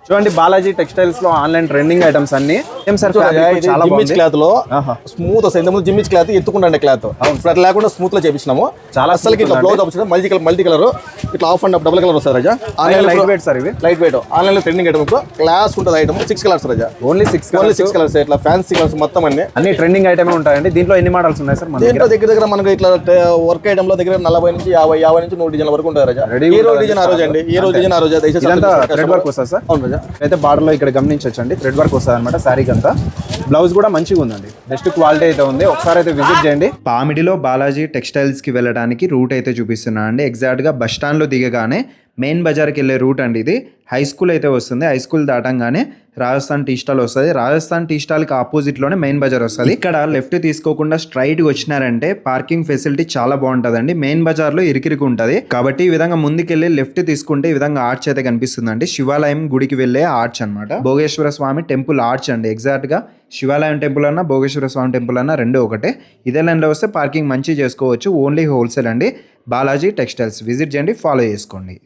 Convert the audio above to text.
చూడండి బాలాజీ టెక్స్టైల్స్ లో online trending items అన్ని ఏం సార్ చాలా జిమ్మిచ్ క్లాత్ లో స్మూత్ వస్తాయి. ఇంతకుముందు జిమ్మిచ్ క్లాత్ ఎత్తుకుంటే క్లాత్ ఇప్పుడు అట్లా లేకుండా స్మూత్ లో చేపించినాము. చాలా అసలు ఇట్లా బ్లౌజ్ ఆప్షన్ మల్టీ కలర్ ఇట్లా ఆఫ్ అండ్ డబుల్ కలర్ వస్తుంది రాజా. లైట్ వెయిట్ సార్ ఇవి లైట్ వెయిట్ ఆన్లైన్ లో ట్రెండింగ్ ఐటమ్ క్లాస్ ఉంటుంది. ఐటమ్ 6 కలర్స్ రాజా. ఓన్లీ 6 కలర్స్ ఇట్లా ఫ్యాన్సీ కలర్స్ మొత్తం అన్ని ట్రెండింగ్ ఐటమ్ ఉంటాయండి. దీంట్లో ఎన్ని మోడల్స్ ఉన్నాయి సార్? దీంట్లో దగ్గర మనకి ఇట్లా వర్క్ ఐటమ్ లో దగ్గర 40 నుంచి 50 నుంచి 100 డిజైన్ వరకు ఉంటుంది రాజా. ఈ రోజు డిజైన్ ఆ రోజు అండి, ఈ రోజు డిజైన్ ఆ రోజు థ్రెడ్ వర్క్ వస్తుంది సార్. అవును రాజా. అయితే బార్డర్ లో ఇక్కడ గమనించొచ్చండి థ్రెడ్ వర్క్ వస్తుంది అనమాట. శారీకి అంతా బ్లౌజ్ కూడా మంచిగా ఉందండి. బెస్ట్ క్వాలిటీ అయితే ఉంది. ఒకసారి అయితే విజిట్ చేయండి. పామిడిలో బాలాజీ టెక్స్టైల్స్ కి వెళ్ళడానికి రూట్ అయితే చూపిస్తున్నా అండి. ఎగ్జాక్ట్ గా బస్ స్టాండ్ లో దిగగానే మెయిన్ బజార్కి వెళ్ళే రూట్ అండి ఇది. హై స్కూల్ అయితే వస్తుంది. హై స్కూల్ దాటంగానే రాజస్థాన్ టీ స్టాల్ వస్తుంది. రాజస్థాన్ టీ స్టాల్కి ఆపోజిట్లోనే మెయిన్ బజార్ వస్తుంది. ఇక్కడ లెఫ్ట్ తీసుకోకుండా స్ట్రైట్గా వచ్చినారంటే పార్కింగ్ ఫెసిలిటీ చాలా బాగుంటుందండి. మెయిన్ బజార్లో ఇరికిరికి ఉంటుంది కాబట్టి ఈ విధంగా ముందుకెళ్ళి లెఫ్ట్ తీసుకుంటే ఈ విధంగా ఆర్చ్ అయితే కనిపిస్తుందండి. శివాలయం గుడికి వెళ్ళే ఆర్చ్ అనమాట. భోగేశ్వర స్వామి టెంపుల్ ఆర్చ్ అండి. ఎగ్జాక్ట్గా శివాలయం టెంపుల్ అన్నా భోగేశ్వర స్వామి టెంపుల్ అన్నా రెండు ఒకటే. ఇదే లైన్లో వస్తే పార్కింగ్ మంచిగా చేసుకోవచ్చు. ఓన్లీ హోల్సేల్ అండి. బాలాజీ టెక్స్టైల్స్ విజిట్ చేయండి, ఫాలో చేసుకోండి.